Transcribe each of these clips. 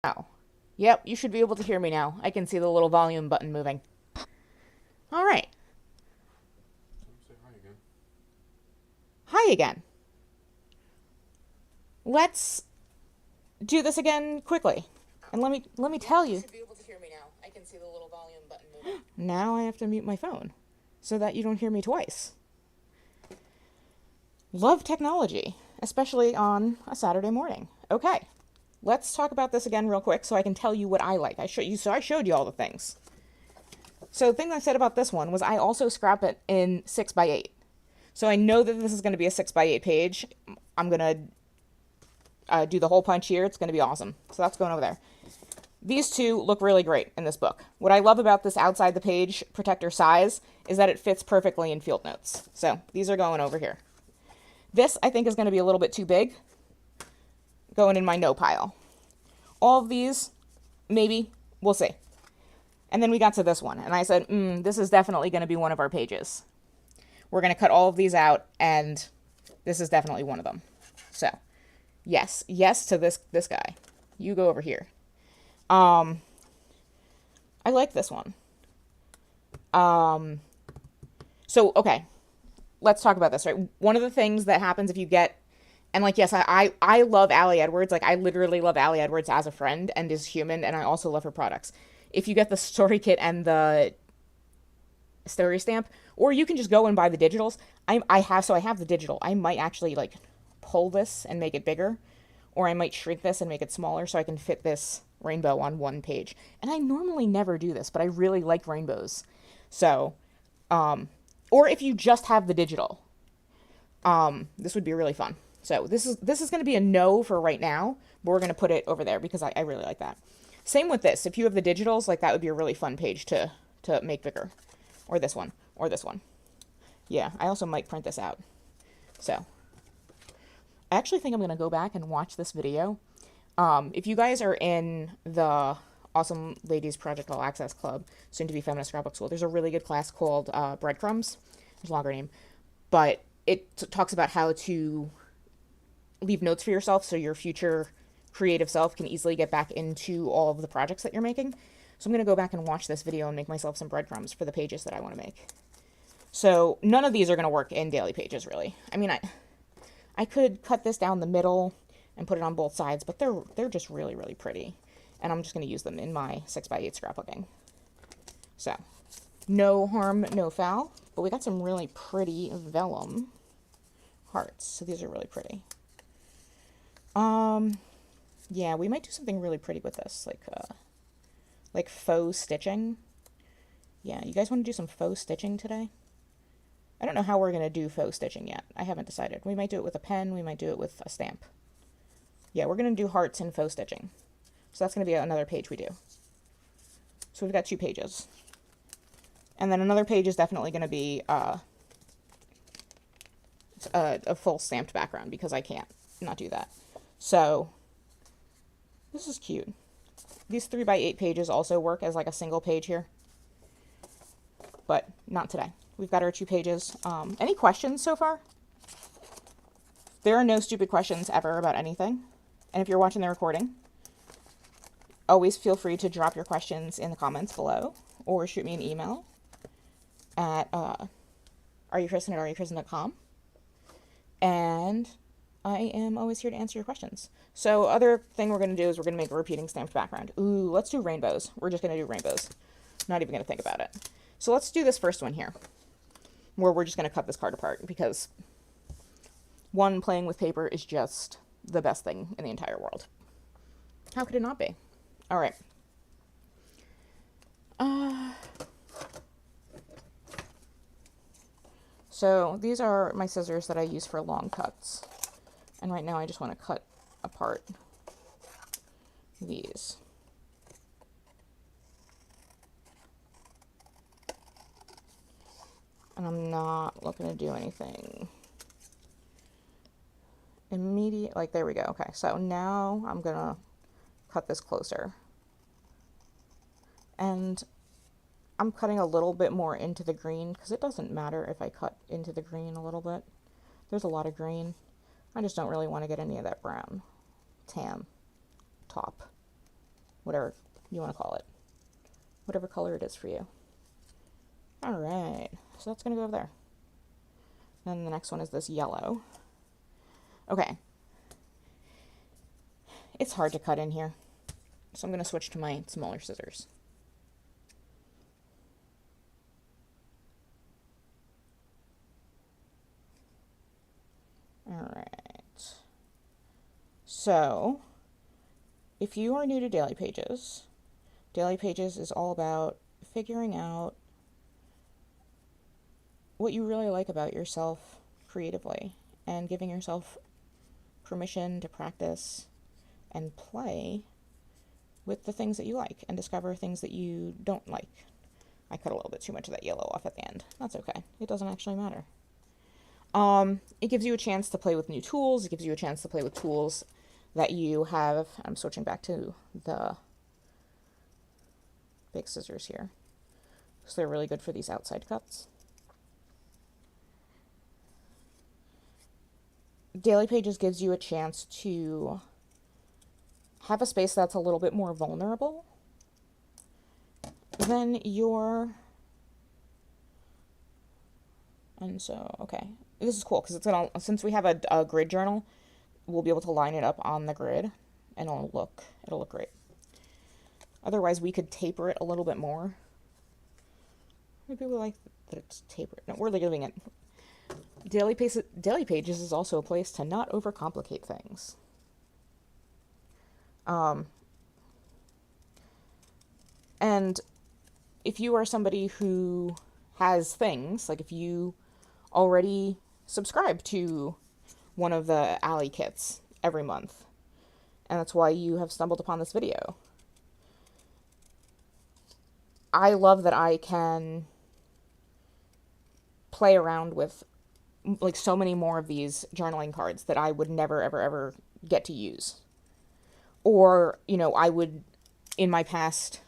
Now. Yep, you should be able to hear me now. I can see the little volume button moving. All right. Say hi again. Hi again. Let's do this again quickly. And let me tell you. You should be able to hear me now. I can see the little volume button moving. Now I have to mute my phone so that you don't hear me twice. Love technology, especially on a Saturday morning. Okay. Let's talk about this again real quick so I can tell you what I like. I showed you all the things. So the thing I said about this one was I also scrap it in 6x8. So I know that this is going to be a 6x8 page. I'm going to do the hole punch here. It's going to be awesome. So that's going over there. These two look really great in this book. What I love about this outside the page protector size is that it fits perfectly in field notes. So these are going over here. This I think is going to be a little bit too big, going in my no pile. All of these, maybe, we'll see. And then we got to this one, and I said, this is definitely going to be one of our pages. We're going to cut all of these out, and this is definitely one of them. So, yes to this guy. You go over here. I like this one. So, okay, let's talk about this, right? One of the things that happens if you get, and like, yes, I love Allie Edwards. Like, I literally love Allie Edwards as a friend and as human, and I also love her products. If you get the story kit and the story stamp, or you can just go and buy the digitals. I have the digital. I might actually like pull this and make it bigger, or I might shrink this and make it smaller so I can fit this rainbow on one page. And I normally never do this, but I really like rainbows. So, or if you just have the digital, this would be really fun. So this is going to be a no for right now, but we're going to put it over there because I really like that. Same with this. If you have the digitals, like that would be a really fun page to make bigger. Or this one. Or this one. Yeah, I also might print this out. So, I actually think I'm going to go back and watch this video. If you guys are in the Awesome Ladies Project All Access Club, soon to be Feminist Scrapbook School, there's a really good class called Breadcrumbs. There's a longer name. But it talks about how to leave notes for yourself so your future creative self can easily get back into all of the projects that you're making. So I'm going to go back and watch this video and make myself some breadcrumbs for the pages that I want to make. So none of these are going to work in Daily Pages, really. I mean, I could cut this down the middle and put it on both sides, but they're just really, really pretty. And I'm just going to use them in my 6x8 scrapbooking. So, no harm, no foul. But we got some really pretty vellum hearts. So these are really pretty. Yeah, we might do something really pretty with this, like faux stitching. Yeah, you guys want to do some faux stitching today? I don't know how we're going to do faux stitching yet. I haven't decided. We might do it with a pen. We might do it with a stamp. Yeah, we're going to do hearts and faux stitching. So that's going to be another page we do. So we've got 2 pages. And then another page is definitely going to be a full stamped background because I can't not do that. So this is cute. These 3x8 pages also work as like a single page here. But not today. We've got our 2 pages. Any questions so far? There are no stupid questions ever about anything. And if you're watching the recording, always feel free to drop your questions in the comments below or shoot me an email at areyouKristin@areyouKristin.com. And I am always here to answer your questions. So other thing we're going to do is we're going to make a repeating stamped background. Ooh, let's do rainbows. We're just going to do rainbows. Not even going to think about it. So let's do this first one here, where we're just going to cut this card apart because, one, playing with paper is just the best thing in the entire world. How could it not be? All right. So these are my scissors that I use for long cuts. And right now I just want to cut apart these. And I'm not looking to do anything immediate. Like, there we go. Okay, so now I'm going to cut this closer. And I'm cutting a little bit more into the green because it doesn't matter if I cut into the green a little bit. There's a lot of green. I just don't really want to get any of that brown tan top. whatever you want to call it, whatever color it is for you. All right, so that's going to go over there. Then the next one is this yellow. Okay. It's hard to cut in here, so I'm going to switch to my smaller scissors. All right. So, if you are new to Daily Pages, Daily Pages is all about figuring out what you really like about yourself creatively and giving yourself permission to practice and play with the things that you like and discover things that you don't like. I cut a little bit too much of that yellow off at the end. That's okay. It doesn't actually matter. It gives you a chance to play with new tools. It gives you a chance to play with tools that you have. I'm switching back to the big scissors here, so they're really good for these outside cuts. Daily Pages gives you a chance to have a space that's a little bit more vulnerable than your... And so, okay. This is cool because it's gonna, since we have a grid journal, we'll be able to line it up on the grid and it'll look great. Otherwise, we could taper it a little bit more. Maybe we like that it's tapered. No, we're leaving it. Daily Pages is also a place to not overcomplicate things. And if you are somebody who has things, like if you already subscribe to one of the Ally kits every month, and that's why you have stumbled upon this video, I love that I can play around with like so many more of these journaling cards that I would never, ever, ever get to use. Or, you know, I would, in my past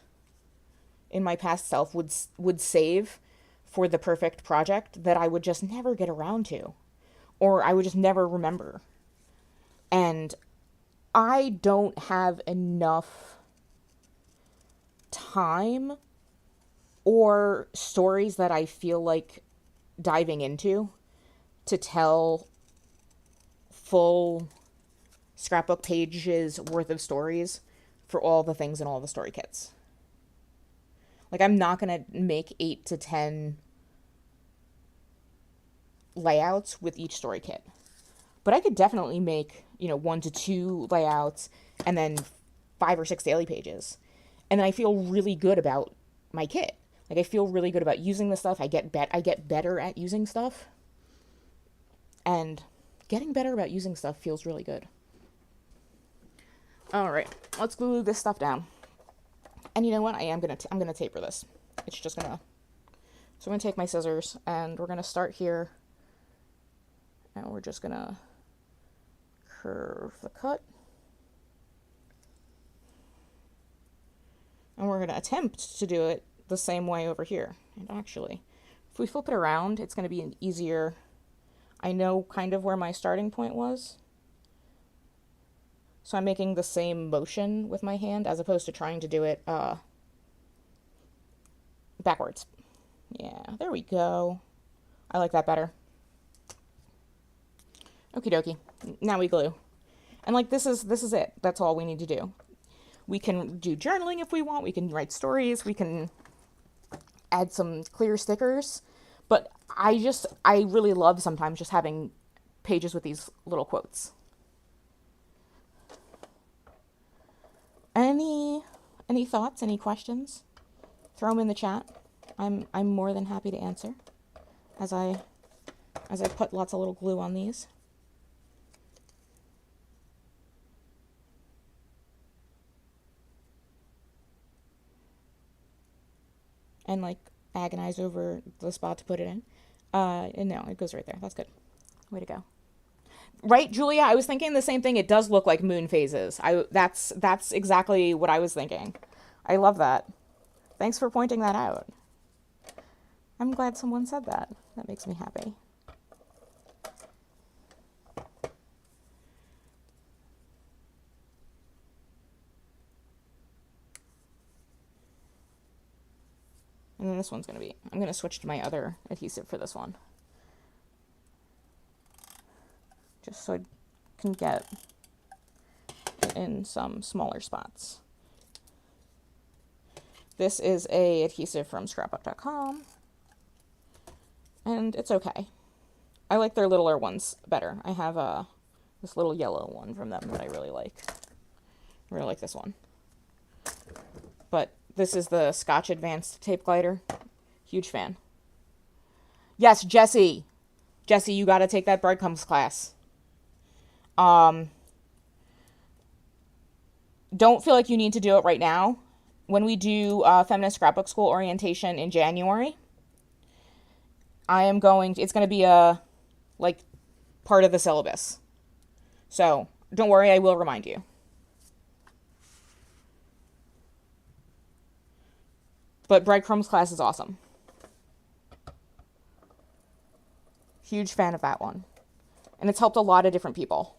self, would save for the perfect project that I would just never get around to, or I would just never remember. And I don't have enough time or stories that I feel like diving into to tell full scrapbook pages worth of stories for all the things in all the story kits. Like, I'm not going to make 8 to 10 layouts with each story kit. But I could definitely make, 1 to 2 layouts and then 5 or 6 daily pages. And then I feel really good about my kit. Like, I feel really good about using the stuff. I get better at using stuff. And getting better about using stuff feels really good. All right, let's glue this stuff down. And you know what? I'm gonna taper this. It's just gonna. So I'm gonna take my scissors and we're gonna start here. And we're just gonna curve the cut. And we're gonna attempt to do it the same way over here. And actually, if we flip it around, it's gonna be an easier. I know kind of where my starting point was. So I'm making the same motion with my hand as opposed to trying to do it backwards. Yeah, there we go. I like that better. Okie dokie. Now we glue. And like this is it. That's all we need to do. We can do journaling if we want. We can write stories. We can add some clear stickers. But I really love sometimes just having pages with these little quotes. Any thoughts, any questions? Throw them in the chat. I'm more than happy to answer as I put lots of little glue on these. And like agonize over the spot to put it in. And no, it goes right there. That's good. Way to go. Right, Julia? I was thinking the same thing. It does look like moon phases. That's exactly what I was thinking. I love that. Thanks for pointing that out. I'm glad someone said that. That makes me happy. this one's going to be. I'm going to switch to my other adhesive for this one. Just so I can get it in some smaller spots. This is a adhesive from scrapbook.com. And it's okay. I like their littler ones better. I have this little yellow one from them that I really like. I really like this one. But this is the Scotch Advanced Tape Glider. Huge fan. Yes, Jesse. Jesse, you got to take that breadcrumbs class. Don't feel like you need to do it right now. When we do Feminist Scrapbook School orientation in January, it's going to be part of the syllabus. So don't worry, I will remind you. But breadcrumbs class is awesome. Huge fan of that one. And it's helped a lot of different people.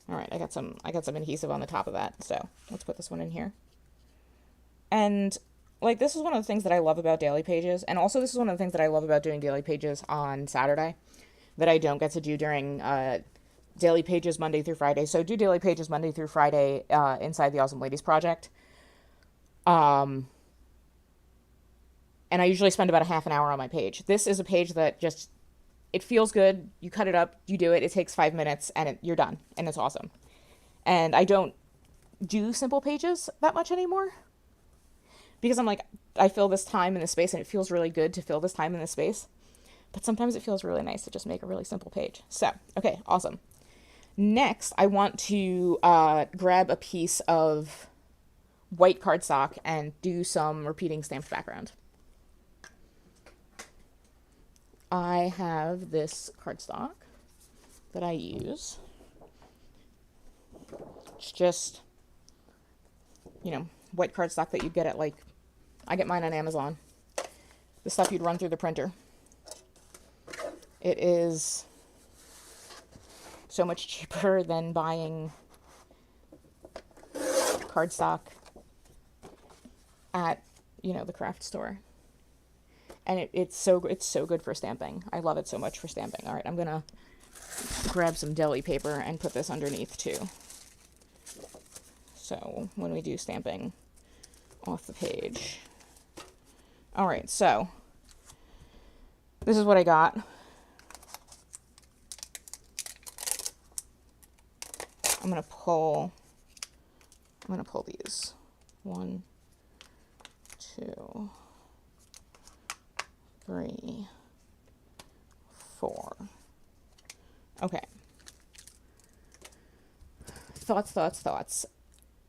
All right, I got some adhesive on the top of that, so let's put this one in here. And like, this is one of the things that I love about Daily Pages, and also this is one of the things that I love about doing Daily Pages on Saturday that I don't get to do during Daily Pages Monday through Friday. So do Daily Pages Monday through Friday inside the Awesome Ladies Project. And I usually spend about a half an hour on my page. This is a page that just, it feels good. You cut it up, you do it. It takes 5 minutes, and you're done, and it's awesome. And I don't do simple pages that much anymore because I'm like, I fill this time in this space, and it feels really good to fill this time in this space. But sometimes it feels really nice to just make a really simple page. So, okay, awesome. Next, I want to grab a piece of white cardstock and do some repeating stamped background. I have this cardstock that I use. It's just, white cardstock that you get at, I get mine on Amazon. The stuff you'd run through the printer. It is so much cheaper than buying cardstock at, the craft store. And it's so good for stamping. I love it so much for stamping. All right, I'm going to grab some deli paper and put this underneath too. So when we do stamping off the page. All right, so this is what I got. I'm going to pull these. 1, 2, 3, 4. Okay. Thoughts.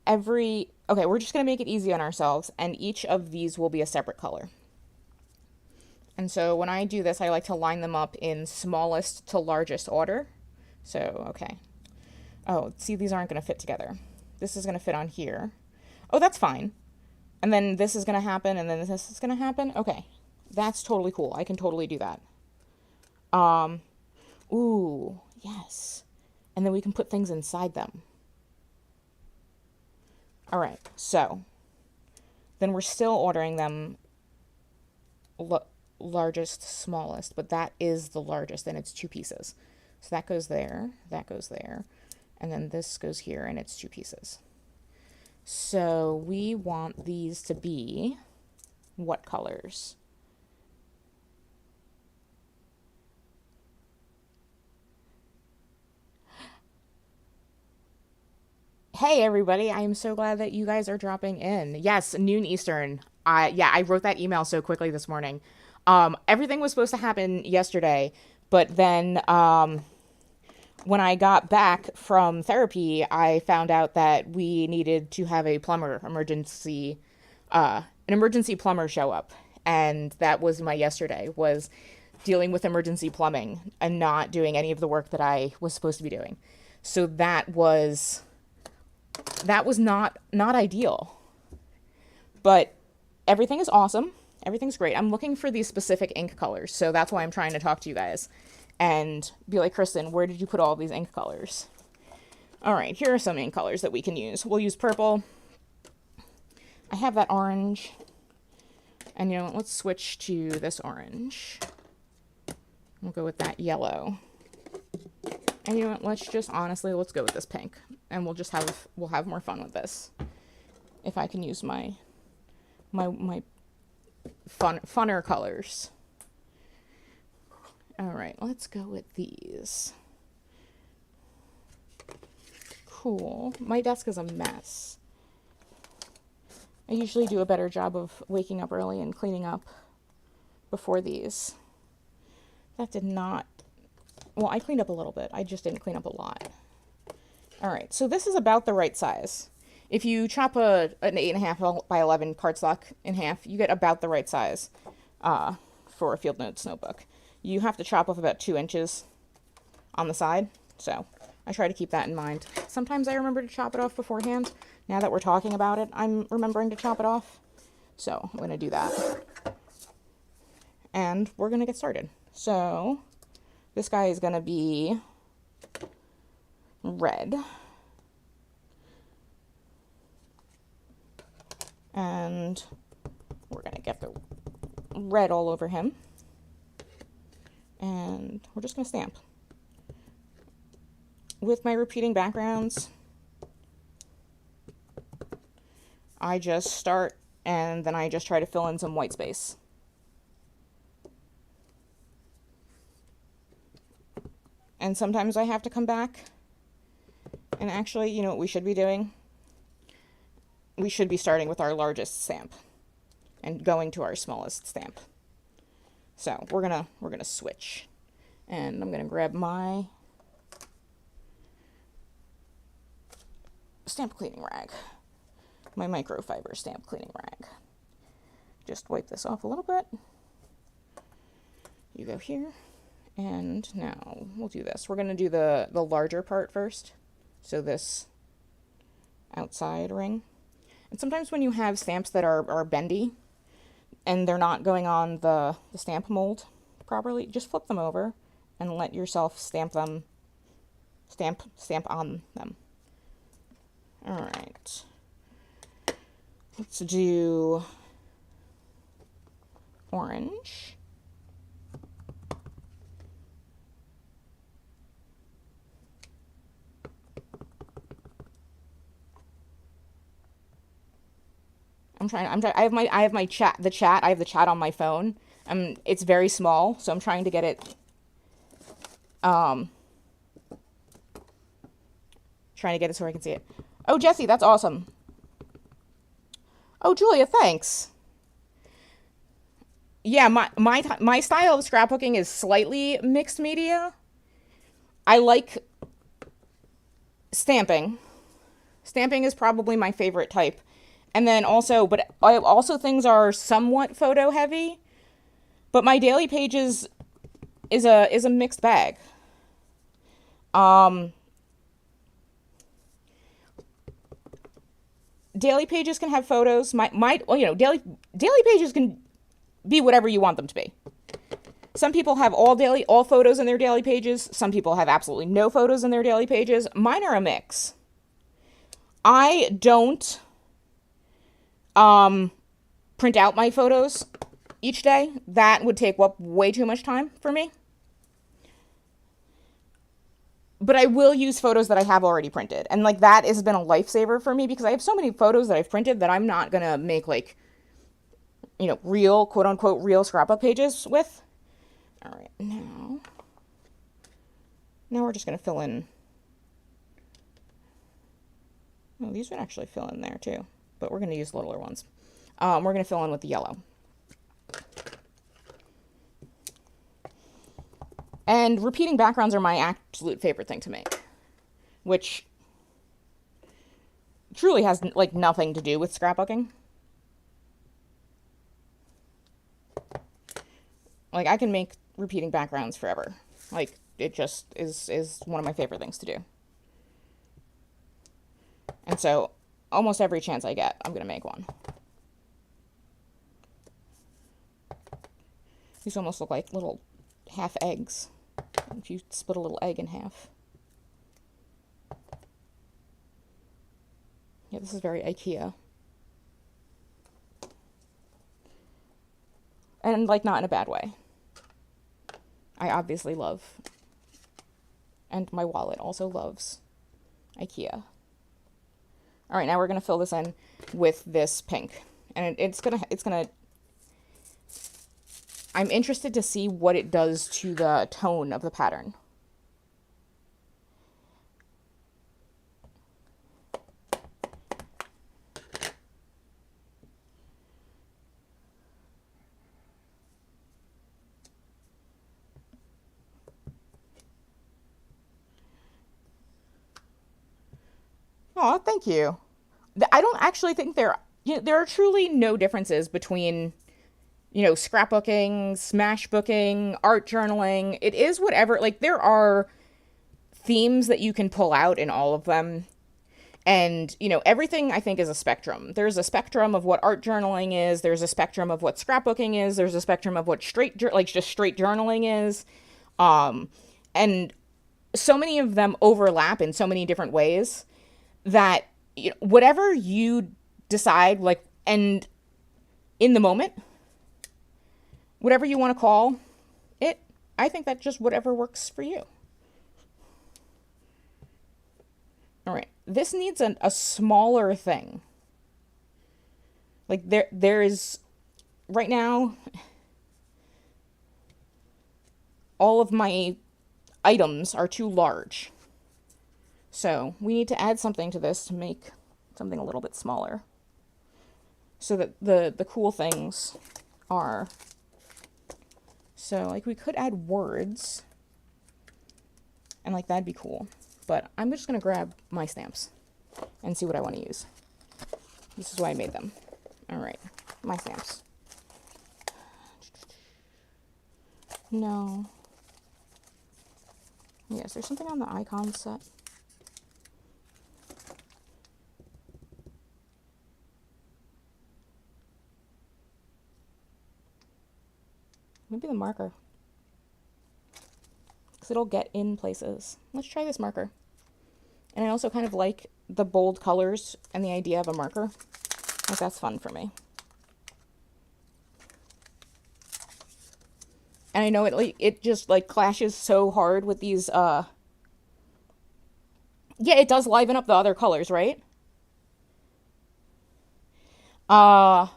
Okay, we're just going to make it easy on ourselves, and each of these will be a separate color. And so when I do this, I like to line them up in smallest to largest order. So, okay. Oh, see, these aren't going to fit together. This is going to fit on here. Oh, that's fine. And then this is going to happen, and then this is going to happen. Okay. That's totally cool. I can totally do that. Ooh, yes. And then we can put things inside them. All right, so then we're still ordering them largest, smallest, but that is the largest, and it's 2 pieces. So that goes there, and then this goes here, and it's 2 pieces. So we want these to be what colors? Hey everybody, I am so glad that you guys are dropping in. Yes, noon Eastern. I wrote that email so quickly this morning. Everything was supposed to happen yesterday, but then when I got back from therapy, I found out that we needed to have a emergency plumber show up. And that was my yesterday, was dealing with emergency plumbing and not doing any of the work that I was supposed to be doing. So that was not ideal. But everything is awesome. Everything's great. I'm looking for these specific ink colors, so that's why I'm trying to talk to you guys and be like, Kristin, where did you put all these ink colors? All right, here are some ink colors that we can use. We'll use purple. I have that orange. And you know what, let's switch to this orange. We'll go with that yellow. And you know what, let's just honestly, let's go with this pink. And we'll have more fun with this. If I can use my funner colors. All right, let's go with these. Cool. My desk is a mess. I usually do a better job of waking up early and cleaning up before these. That did not, well, I cleaned up a little bit. I just didn't clean up a lot. All right, so this is about the right size. If you chop an 8.5 by 11 cardstock in half, you get about the right size for a Field Notes notebook. You have to chop off about 2 inches on the side, so I try to keep that in mind. Sometimes I remember to chop it off beforehand. Now that we're talking about it, I'm remembering to chop it off. So I'm going to do that. And we're going to get started. So this guy is going to be red. And we're going to get the red all over him. And we're just going to stamp. With my repeating backgrounds, I just start and then I just try to fill in some white space. And sometimes I have to come back. And actually, you know what we should be doing? We should be starting with our largest stamp and going to our smallest stamp. So we're gonna switch. And I'm gonna grab my stamp cleaning rag. My microfiber stamp cleaning rag. Just wipe this off a little bit. You go here. And now we'll do this. We're going to do the larger part first. So this outside ring. And sometimes when you have stamps that are bendy and they're not going on the stamp mold properly, just flip them over and let yourself stamp on them. All right. Let's do orange. I have the chat on my phone. It's very small, so I'm trying to get it so I can see it. Oh, Jesse, that's awesome. Oh, Julia, thanks. Yeah, my style of scrapbooking is slightly mixed media. I like stamping. Stamping is probably my favorite type. And then also, but things are somewhat photo heavy. But my Daily Pages is a mixed bag. Daily Pages can have photos. Daily Pages can be whatever you want them to be. Some people have all photos in their Daily Pages. Some people have absolutely no photos in their Daily Pages. Mine are a mix. I don't print out my photos each day. That would take up way too much time for me. But I will use photos that I have already printed. And like that has been a lifesaver for me because I have so many photos that I've printed that I'm not going to make real, quote unquote, real scrapbook pages with. All right, now we're just going to fill in. Oh, these would actually fill in there too, but we're going to use littler ones. We're going to fill in with the yellow. And repeating backgrounds are my absolute favorite thing to make, which truly has like nothing to do with scrapbooking. Like I can make repeating backgrounds forever. Like it just is one of my favorite things to do. And so almost every chance I get, I'm going to make one. These almost look like little half eggs. If you split a little egg in half. Yeah, this is very IKEA. And, like, not in a bad way. I obviously love, and my wallet also loves, IKEA. All right, now we're going to fill this in with this pink. And it's gonna, I'm interested to see what it does to the tone of the pattern. Oh, thank you. I don't actually think there are truly no differences between, scrapbooking, smash booking, art journaling. It is whatever, like, there are themes that you can pull out in all of them. And, everything I think is a spectrum. There's a spectrum of what art journaling is. There's a spectrum of what scrapbooking is. There's a spectrum of what just straight journaling is. And so many of them overlap in so many different ways that whatever you decide, like, and in the moment, whatever you want to call it, I think that just whatever works for you. All right, this needs a smaller thing. Like, there is, right now, all of my items are too large. So we need to add something to this to make something a little bit smaller. So that the cool things are, so, like, we could add words, and, like, that'd be cool. But I'm just going to grab my stamps and see what I want to use. This is why I made them. All right, my stamps. No. Yes, there's something on the icon set. Maybe the marker. Because it'll get in places. Let's try this marker. And I also kind of like the bold colors and the idea of a marker. Like, that's fun for me. And I know it just, like, clashes so hard with these, yeah, it does liven up the other colors, right? I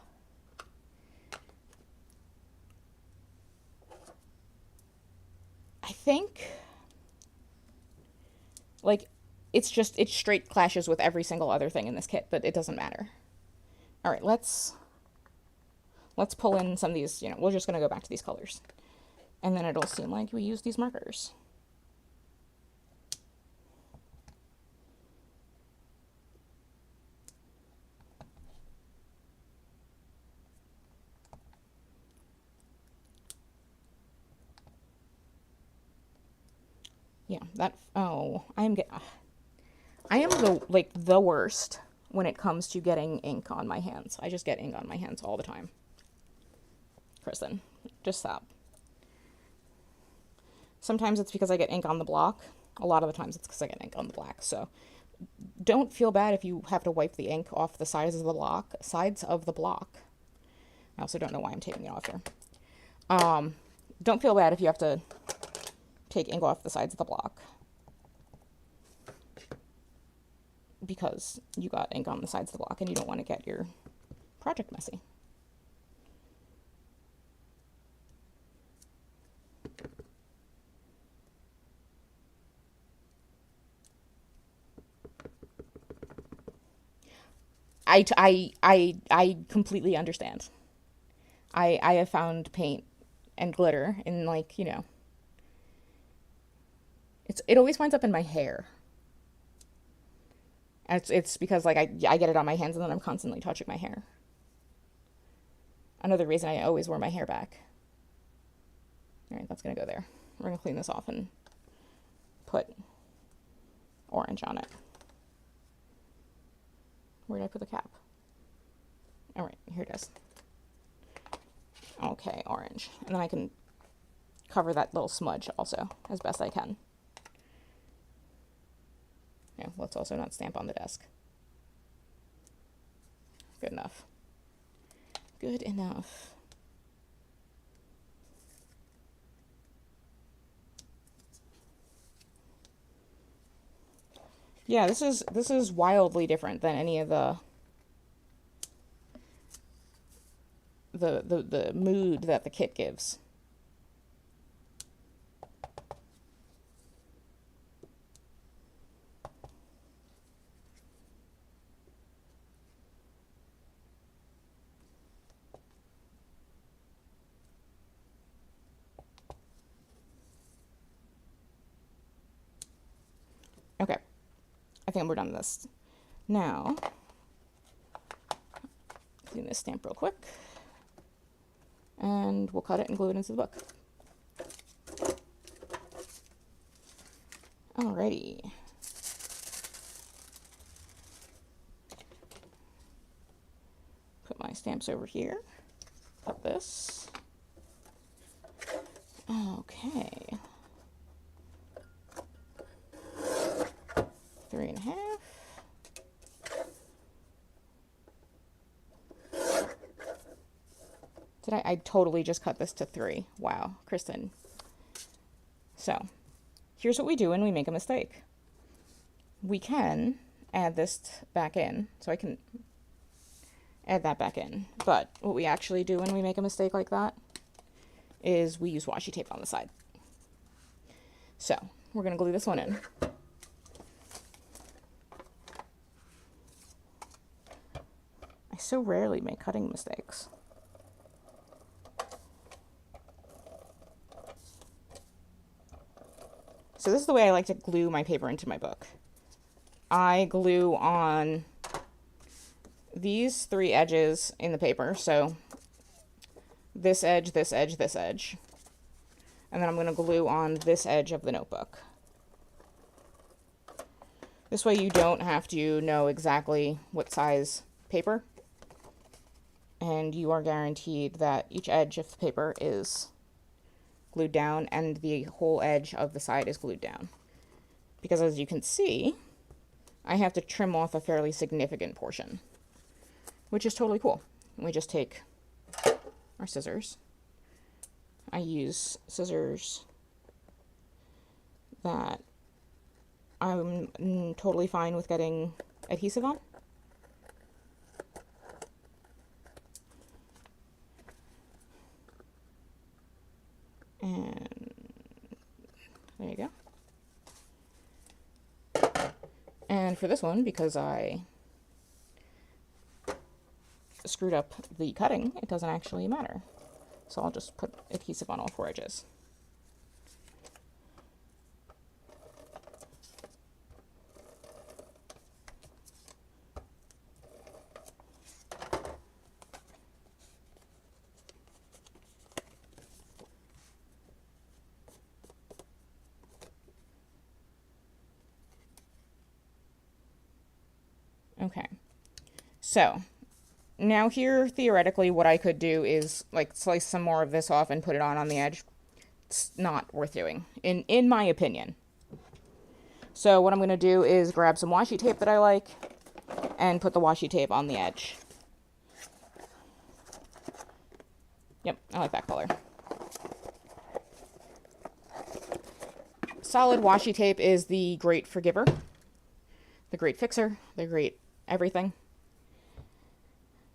think, like, it straight clashes with every single other thing in this kit, but it doesn't matter. All right, let's pull in some of these, we're just going to go back to these colors. And then it'll seem like we use these markers. Yeah, I am the worst when it comes to getting ink on my hands. I just get ink on my hands all the time. Kristin, just stop. Sometimes it's because I get ink on the block. A lot of the times it's because I get ink on the black. So don't feel bad if you have to wipe the ink off the sides of the block. I also don't know why I'm taking it off here. Don't feel bad if you have to take ink off the sides of the block, because you got ink on the sides of the block and you don't want to get your project messy. I completely understand. I have found paint and glitter in, like, it always winds up in my hair. And it's because, like, I get it on my hands and then I'm constantly touching my hair. Another reason I always wear my hair back. All right, that's going to go there. We're going to clean this off and put orange on it. Where did I put the cap? All right, here it is. Okay, orange. And then I can cover that little smudge also as best I can. Yeah, let's also not stamp on the desk. Good enough. Good enough. Yeah, this is wildly different than any of the mood that the kit gives. Okay, I think we're done with this. Now, clean this stamp real quick, and we'll cut it and glue it into the book. Alrighty. Put my stamps over here. Cut this. Okay. 3.5. I totally just cut this to 3. Wow, Kristin. So, here's what we do when we make a mistake. We can add this back in, so I can add that back in. But what we actually do when we make a mistake like that is we use washi tape on the side. So, we're going to glue this one in. I so rarely make cutting mistakes. So this is the way I like to glue my paper into my book. I glue on these 3 edges in the paper, so this edge, this edge, this edge. And then I'm going to glue on this edge of the notebook. This way you don't have to know exactly what size paper, and you are guaranteed that each edge of the paper is glued down and the whole edge of the side is glued down. Because as you can see, I have to trim off a fairly significant portion, which is totally cool. And we just take our scissors. I use scissors that I'm totally fine with getting adhesive on. And there you go. And for this one, because I screwed up the cutting, it doesn't actually matter. So I'll just put adhesive on all 4 edges. Okay, so now here, theoretically, what I could do is like slice some more of this off and put it on the edge. It's not worth doing, in my opinion. So what I'm going to do is grab some washi tape that I like and put the washi tape on the edge. Yep, I like that color. Solid washi tape is the great forgiver, the great fixer, the great everything.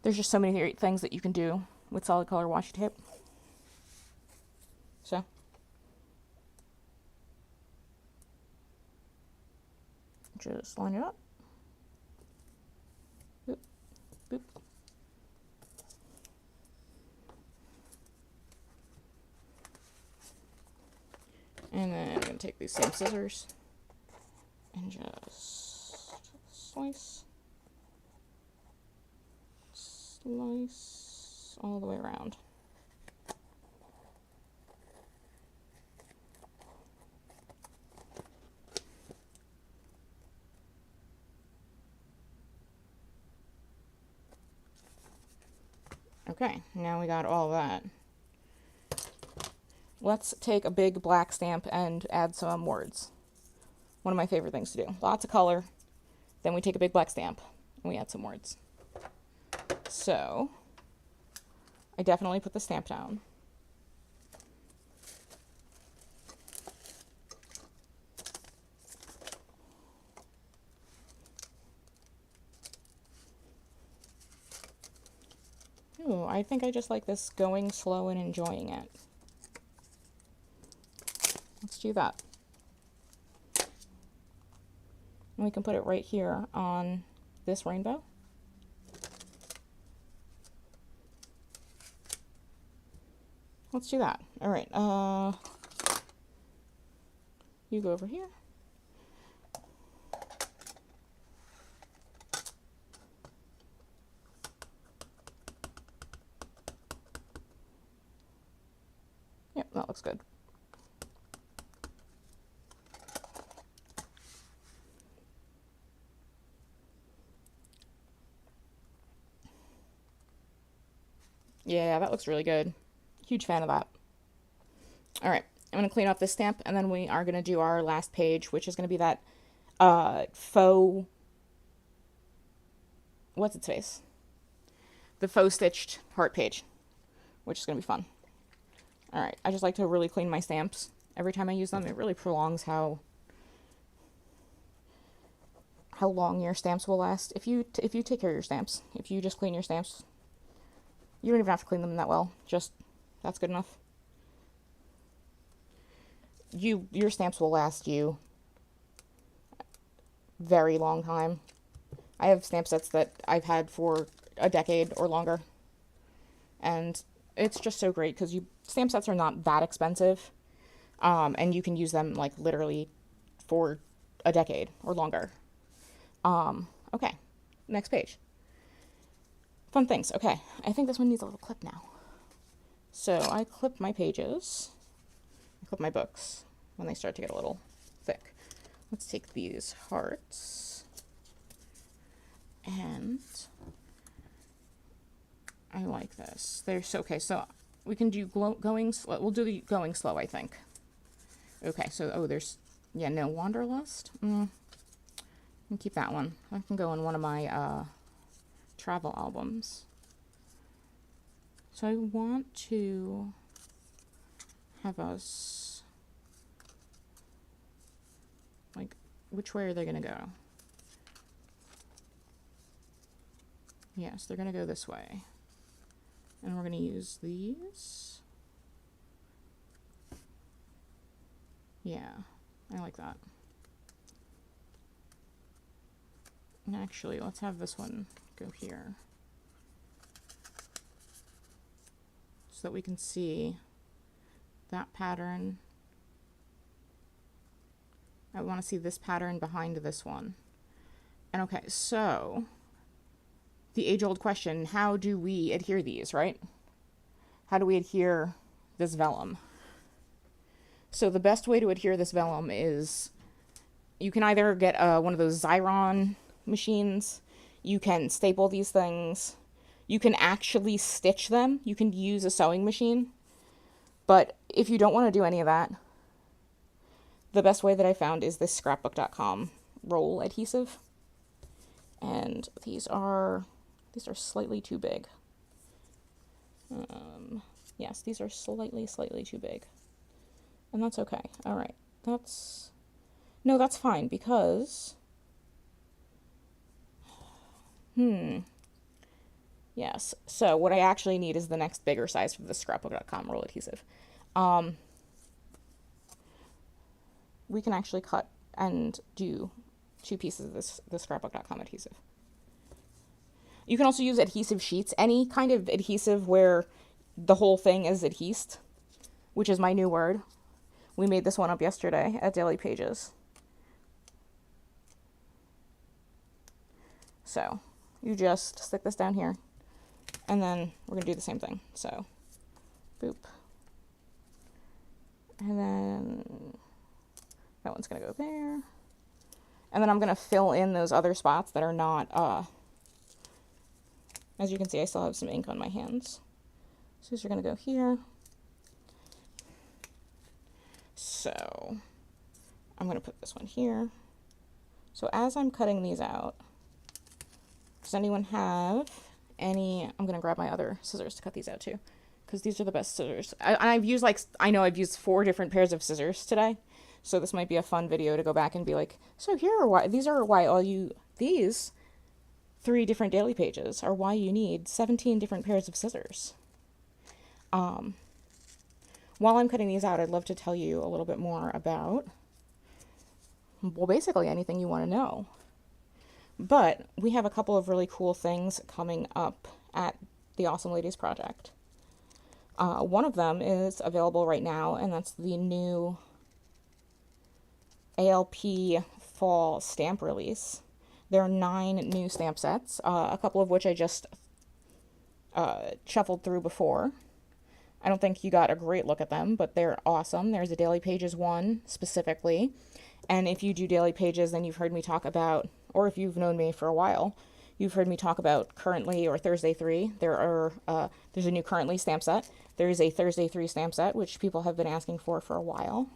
There's just so many great things that you can do with solid color washi tape. So, just line it up. Boop, boop. And then I'm going to take these same scissors and just slice all the way around. Okay, now we got all that. let's take a big black stamp and add some words. One of my favorite things to do. Lots of color. Then we take a big black stamp and we add some words. So I definitely put the stamp down. Ooh, I think I just like this going slow and enjoying it. Let's do that. And we can put it right here on this rainbow. Let's do that. All right. You go over here. Yep, that looks good. Yeah, that looks really good. Huge fan of that. All right, I'm going to clean up this stamp, and then we are going to do our last page, which is going to be that faux... What's its face? The faux stitched heart page, which is going to be fun. All right, I just like to really clean my stamps every time I use them. It really prolongs how long your stamps will last. If you take care of your stamps, if you just clean your stamps, you don't even have to clean them that well. Just, that's good enough. Your stamps will last you very long time. I have stamp sets that I've had for a decade or longer. And it's just so great because stamp sets are not that expensive. And you can use them like literally for a decade or longer. Okay, next page. Fun things. Okay, I think this one needs a little clip now. So I clip my pages. I clip my books when they start to get a little thick. Let's take these hearts. And I like this. They're so, okay, so we can do going slow. We'll do the going slow, I think. Okay, so, oh, there's, yeah, no, Wanderlust. I can keep that one. I can go in one of my, travel albums. So I want to have us, like, which way are they going to go? Yes, they're going to go this way. And we're going to use these. Yeah, I like that. And actually, let's have this one go here. So that we can see that pattern. I want to see this pattern behind this one. And okay, so the age-old question, how do we adhere these, right? How do we adhere this vellum? So the best way to adhere this vellum is you can either get one of those Xyron machines, you can staple these things, you can actually stitch them, you can use a sewing machine, but if you don't want to do any of that, the best way that I found is this scrapbook.com roll adhesive, and these are slightly too big. Yes, these are slightly too big, and that's okay. All right, that's fine because yes, so what I actually need is the next bigger size for the scrapbook.com roll adhesive. We can actually cut and do 2 pieces of the scrapbook.com adhesive. You can also use adhesive sheets, any kind of adhesive where the whole thing is adhesed, which is my new word. We made this one up yesterday at Daily Pages. So you just stick this down here, and then we're going to do the same thing. So, boop. And then that one's going to go there. And then I'm going to fill in those other spots that are not, as you can see, I still have some ink on my hands. So these are going to go here. So I'm going to put this one here. So as I'm cutting these out, does anyone have any, I'm going to grab my other scissors to cut these out too, because these are the best scissors. I've used I know I've used 4 different pairs of scissors today. So this might be a fun video to go back and be like, so here are why, these 3 different daily pages are why you need 17 different pairs of scissors. While I'm cutting these out, I'd love to tell you a little bit more about, well, basically anything you want to know. But we have a couple of really cool things coming up at the Awesome Ladies Project. One of them is available right now, and that's the new ALP fall stamp release. There are 9 new stamp sets, a couple of which I just shuffled through before. I don't think you got a great look at them, but they're awesome. There's a Daily Pages one specifically. And if you do Daily Pages, then you've heard me talk about, or if you've known me for a while, you've heard me talk about Currently or Thursday 3. There's a new Currently stamp set. There is a Thursday 3 stamp set, which people have been asking for a while.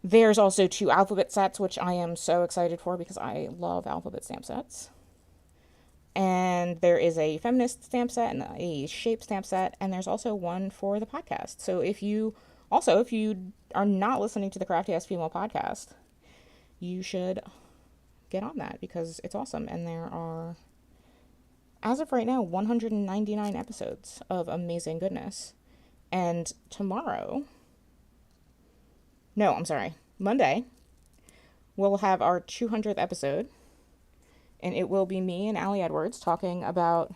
There's also 2 alphabet sets, which I am so excited for because I love alphabet stamp sets. And there is a feminist stamp set and a shape stamp set, and there's also one for the podcast. So if you are not listening to the Crafty Ass Female podcast, you should get on that because it's awesome. And there are, as of right now, 199 episodes of amazing goodness. And Monday, we'll have our 200th episode. And it will be me and Allie Edwards talking about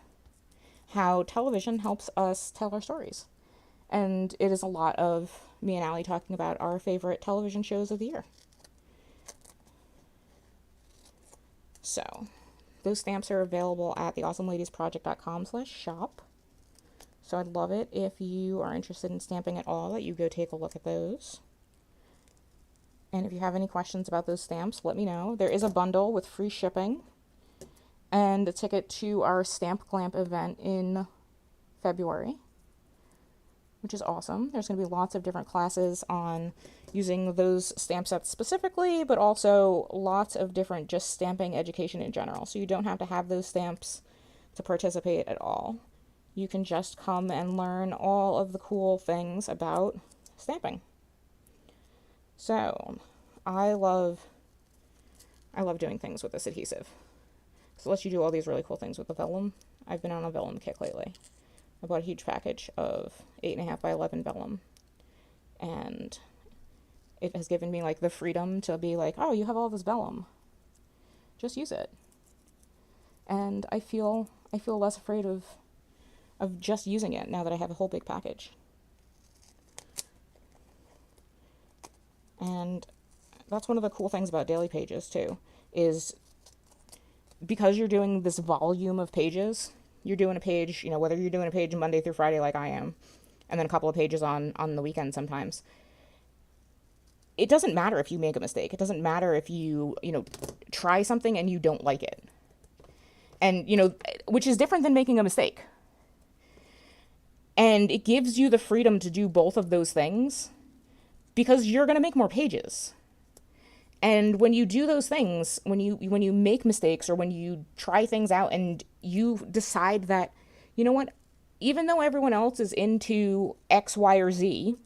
how television helps us tell our stories. And it is a lot of me and Allie talking about our favorite television shows of the year. So, those stamps are available at theawesomeladiesproject.com/shop. So I'd love it if you are interested in stamping at all, that you go take a look at those. And if you have any questions about those stamps, let me know. There is a bundle with free shipping and a ticket to our Stamp Clamp event in February, which is awesome. There's going to be lots of different classes on using those stamp sets specifically, but also lots of different just stamping education in general. So you don't have to have those stamps to participate at all. You can just come and learn all of the cool things about stamping. So I love doing things with this adhesive. So it lets you do all these really cool things with the vellum. I've been on a vellum kick lately. I bought a huge package of 8.5 by 11 vellum. And it has given me like the freedom to be like, oh, you have all this vellum. Just use it. And I feel less afraid of just using it now that I have a whole big package. And that's one of the cool things about Daily Pages too, is because you're doing this volume of pages, you're doing a page, whether you're doing a page Monday through Friday like I am, and then a couple of pages on the weekend sometimes, it doesn't matter if you make a mistake. It doesn't matter if you try something and you don't like it. And, which is different than making a mistake. And it gives you the freedom to do both of those things because you're going to make more pages. And when you do those things, when you make mistakes or when you try things out and you decide that, you know what, even though everyone else is into X, Y, or Z,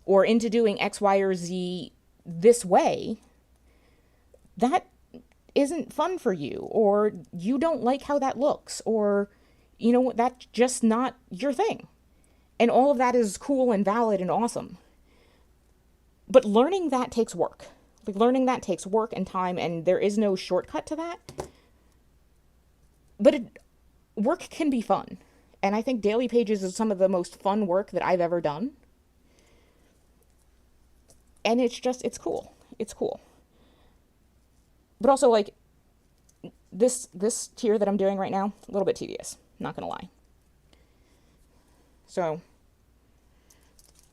or into doing X, Y, or Z this way, that isn't fun for you, or you don't like how that looks, or, that's just not your thing. And all of that is cool and valid and awesome. But learning that takes work. Learning that takes work and time, and there is no shortcut to that. But work can be fun. And I think Daily Pages is some of the most fun work that I've ever done. And it's cool. It's cool. But also, this tier that I'm doing right now, a little bit tedious. Not gonna lie. So,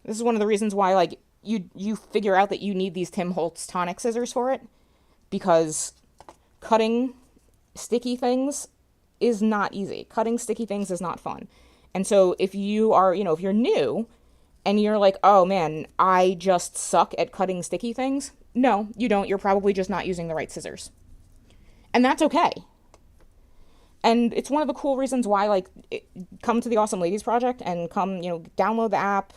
this is one of the reasons why, you figure out that you need these Tim Holtz tonic scissors for it, because cutting sticky things is not easy. Cutting sticky things is not fun. And so if you are, if you're new and you're like, oh man, I just suck at cutting sticky things. No, you don't. You're probably just not using the right scissors. And that's okay. And it's one of the cool reasons why, like, come to the Awesome Ladies Project and come, download the app,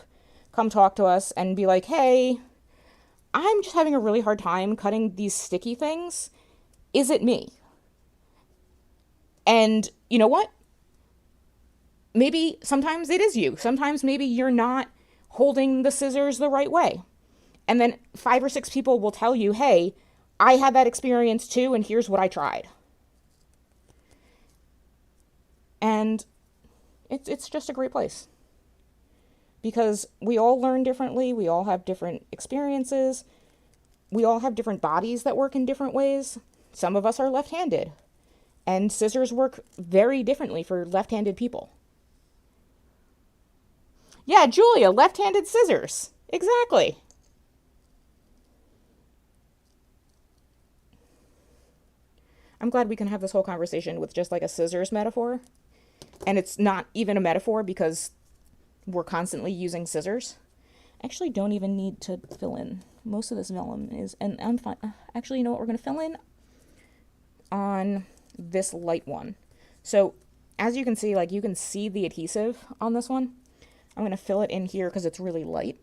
come talk to us and be like, hey, I'm just having a really hard time cutting these sticky things. Is it me? And you know what? Maybe sometimes it is you. Sometimes maybe you're not holding the scissors the right way. And then 5 or 6 people will tell you, hey, I had that experience too, and here's what I tried. And it's just a great place. Because we all learn differently, we all have different experiences, we all have different bodies that work in different ways. Some of us are left-handed, and scissors work very differently for left-handed people. Yeah, Julia, left-handed scissors. Exactly. I'm glad we can have this whole conversation with just like a scissors metaphor. And it's not even a metaphor because we're constantly using scissors. I actually don't even need to fill in. Most of this vellum is, and I'm fine. Actually, you know what we're going to fill in? On this light one. So as you can see, like you can see the adhesive on this one. I'm going to fill it in here because it's really light.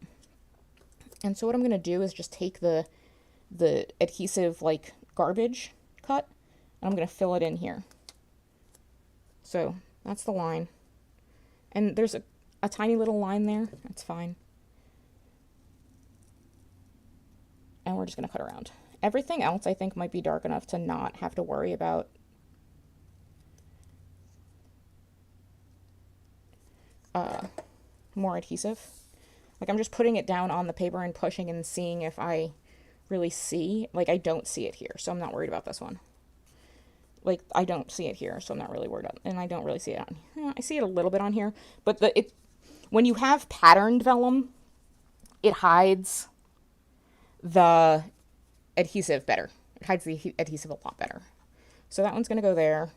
And so what I'm going to do is just take the adhesive like garbage cut, and I'm going to fill it in here. So that's the line. And there's a tiny little line there. That's fine. And we're just going to cut around. Everything else I think might be dark enough to not have to worry about more adhesive. Like I'm just putting it down on the paper and pushing and seeing if I really see. Like I don't see it here, so I'm not worried about this one. Like I don't see it here, so I'm not really worried about it. And I don't really see it on. I see it a little bit on here, but when you have patterned vellum, it hides the adhesive better. It hides the adhesive a lot better. So that one's going to go there.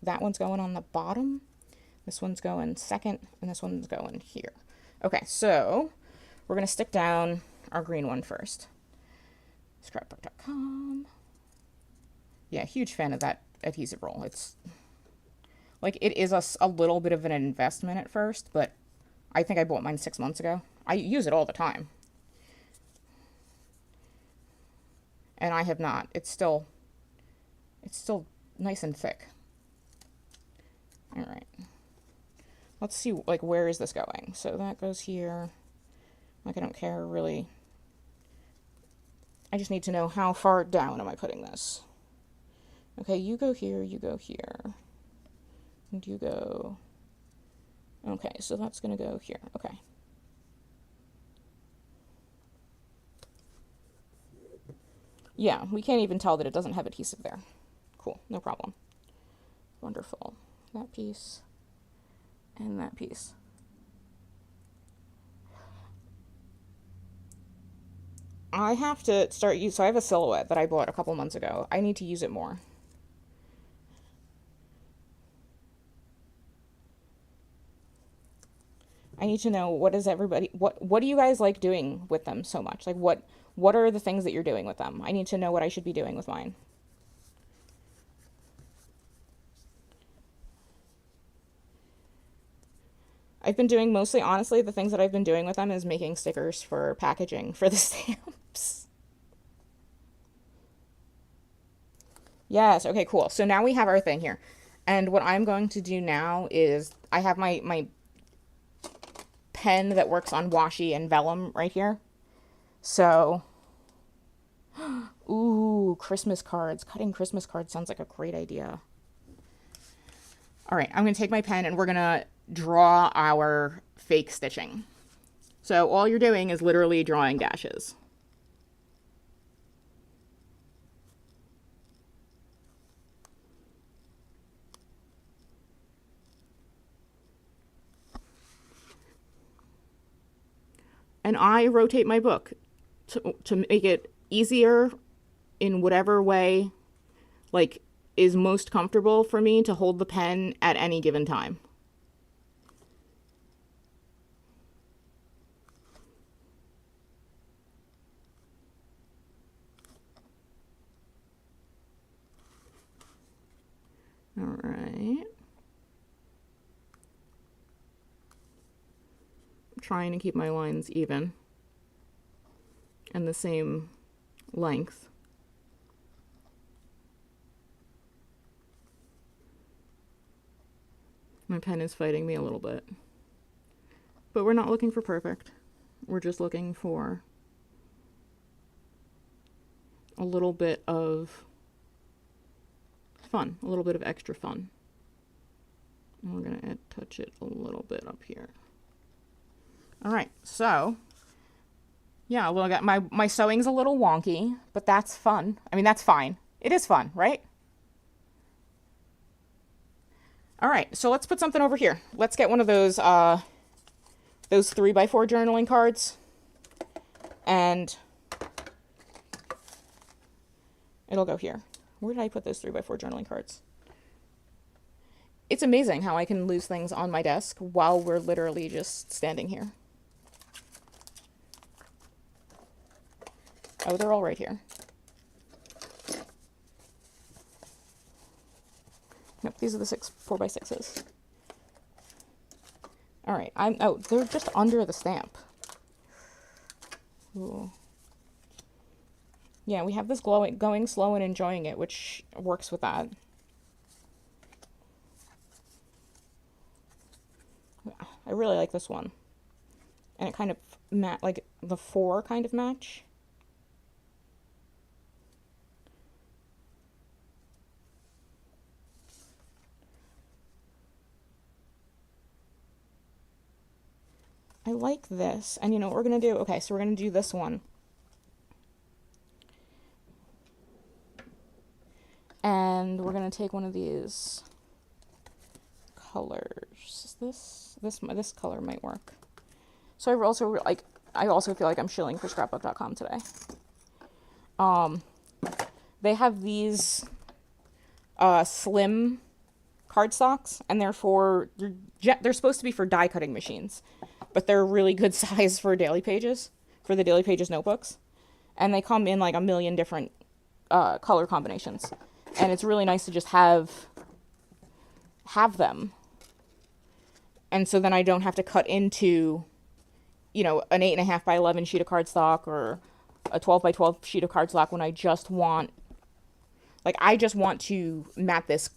That one's going on the bottom. This one's going second, and this one's going here. Okay, so we're going to stick down our green one first. Scrapbook.com. Yeah, huge fan of that adhesive roll. It's like it is a little bit of an investment at first, but I think I bought mine 6 months ago. I use it all the time. And I have not. It's still nice and thick. All right. Let's see, like, where is this going? So that goes here. Like, I don't care, really. I just need to know how far down am I putting this. Okay, you go here, and you go... Okay, so that's going to go here. Okay. Yeah, we can't even tell that it doesn't have adhesive there. Cool, no problem. Wonderful. That piece. And that piece. I have to start use. So I have a silhouette that I bought a couple months ago. I need to use it more. I need to know what do you guys like doing with them so much? Like what are the things that you're doing with them? I need to know what I should be doing with mine. I've been doing mostly, honestly, the things that I've been doing with them is making stickers for packaging for the stamps. Yes, okay, cool. So now we have our thing here. And what I'm going to do now is I have my pen that works on washi and vellum right here. So, ooh, Christmas cards. Cutting Christmas cards sounds like a great idea. All right, I'm going to take my pen and we're going to draw our fake stitching. So all you're doing is literally drawing dashes. And I rotate my book to make it easier in whatever way, like, is most comfortable for me to hold the pen at any given time. trying to keep my lines even and the same length. My pen is fighting me a little bit. But we're not looking for perfect. We're just looking for a little bit of fun, a little bit of extra fun. And we're going to touch it a little bit up here. All right, so yeah, well, I got my sewing's a little wonky, but that's fun. I mean, that's fine. It is fun, right? All right, so let's put something over here. Let's get one of those 3x4 journaling cards, and it'll go here. Where did I put those 3x4 journaling cards? It's amazing how I can lose things on my desk while we're literally just standing here. Oh, they're all right here. Nope, these are the 4x6s. All right, oh, they're just under the stamp. Ooh. Yeah, we have this going slow and enjoying it, which works with that. I really like this one. And it kind of like the 4 kind of match. I like this. And you know what we're going to do? Okay, so we're going to do this one. And we're going to take one of these colors. This color might work. So I also feel like I'm shilling for scrapbook.com today. They have these slim cardstocks, and they're supposed to be for die cutting machines, but they're really good size for Daily Pages, for the Daily Pages notebooks, and they come in like a million different color combinations, and it's really nice to just have them. And so then I don't have to cut into, you know, an 8.5 by 11 sheet of cardstock or a 12 by 12 sheet of cardstock when I just want to mat this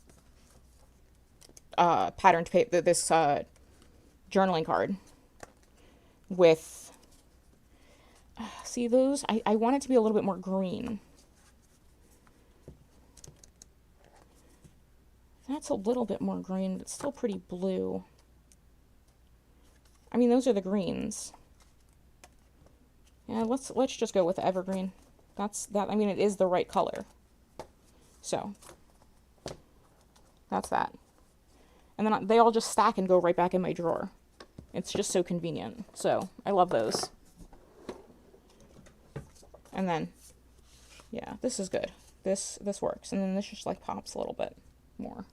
patterned paper, this journaling card with, see those? I want it to be a little bit more green. That's a little bit more green, but it's still pretty blue. I mean, those are the greens. Yeah, let's just go with the evergreen. That's that. I mean, it is the right color. So that's that. And then they all just stack and go right back in my drawer. It's just so convenient. So I love those. And then, yeah, this is good. This works. And then this just like pops a little bit more.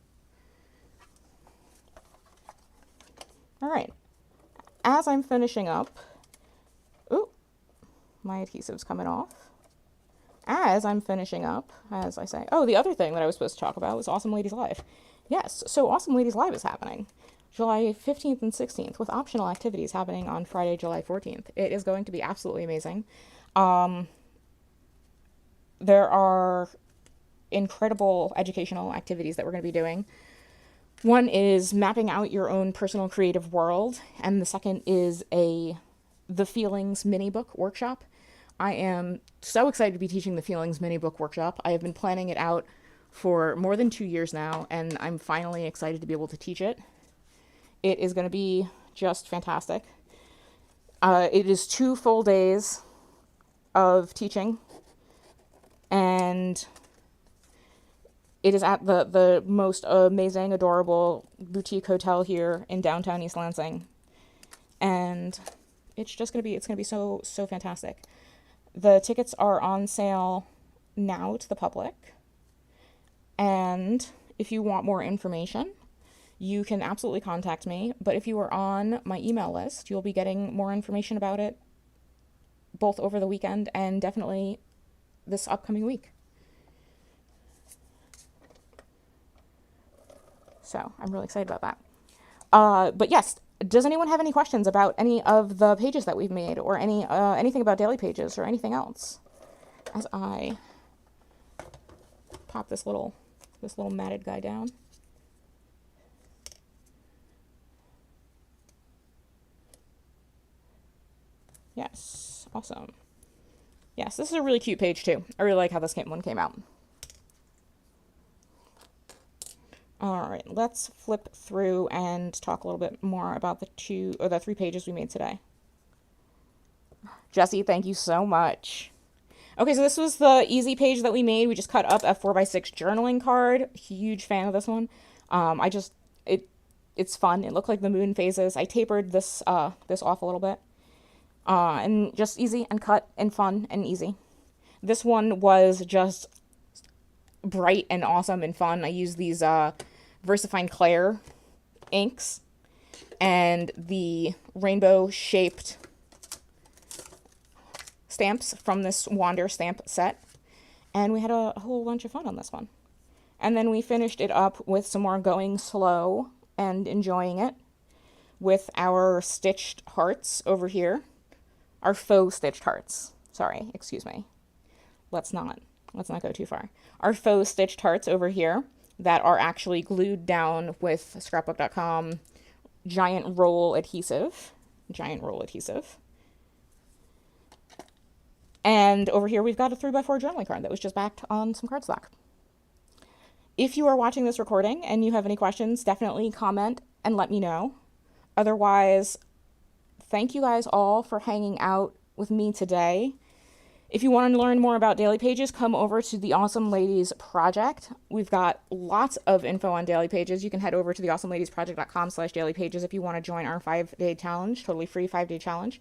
All right. As I'm finishing up, ooh, my adhesive's coming off. As I'm finishing up, as I say, oh, the other thing that I was supposed to talk about was Awesome Ladies Live. Yes, so Awesome Ladies Live is happening July 15th and 16th with optional activities happening on Friday, July 14th. It is going to be absolutely amazing. There are incredible educational activities that we're going to be doing. One is mapping out your own personal creative world, and the second is the Feelings mini book workshop. I am so excited to be teaching the Feelings mini book workshop. I have been planning it out for more than 2 years now, and I'm finally excited to be able to teach it. It is going to be just fantastic. It is 2 full days of teaching, and it is at the most amazing, adorable boutique hotel here in downtown East Lansing. And it's going to be so fantastic. The tickets are on sale now to the public. And if you want more information, you can absolutely contact me. But if you are on my email list, you'll be getting more information about it both over the weekend and definitely this upcoming week. So I'm really excited about that. But yes, does anyone have any questions about any of the pages that we've made, or anything about Daily Pages, or anything else? As I pop this little matted guy down. Yes, awesome. Yes, this is a really cute page too. I really like how this one came out. All right, let's flip through and talk a little bit more about the 3 pages we made today. Jesse, thank you so much. Okay, so this was the easy page that we made. We just cut up a 4x6 journaling card. Huge fan of this one. It's fun. It looked like the moon phases. I tapered this off a little bit. And just easy and cut and fun and easy. This one was just bright and awesome and fun. I used these VersaFine Claire inks and the rainbow shaped stamps from this Wander stamp set, and we had a whole bunch of fun on this one. And then we finished it up with some more going slow and enjoying it with our stitched hearts over here. Our faux stitched hearts. Sorry, excuse me. Let's not go too far. Our faux stitched hearts over here that are actually glued down with scrapbook.com giant roll adhesive. And over here we've got a 3x4 journaling card that was just backed on some cardstock. If you are watching this recording and you have any questions, definitely comment and let me know. Otherwise, thank you guys all for hanging out with me today. If you want to learn more about Daily Pages, come over to the Awesome Ladies Project. We've got lots of info on Daily Pages. You can head over to theawesomeladiesproject.com/dailypages if you want to join our 5-day challenge, totally free 5-day challenge.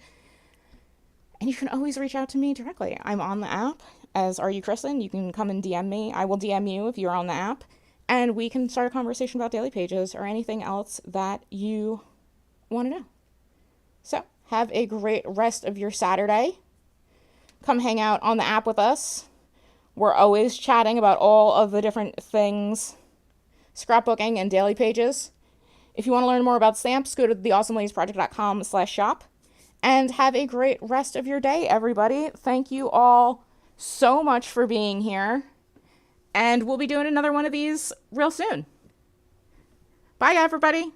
And you can always reach out to me directly. I'm on the app, as are you, Kristin. You can come and DM me. I will DM you if you're on the app. And we can start a conversation about Daily Pages or anything else that you want to know. So, have a great rest of your Saturday. Come hang out on the app with us. We're always chatting about all of the different things, scrapbooking and Daily Pages. If you want to learn more about stamps, go to theawesomeladiesproject.com/shop. And have a great rest of your day, everybody. Thank you all so much for being here. And we'll be doing another one of these real soon. Bye, everybody.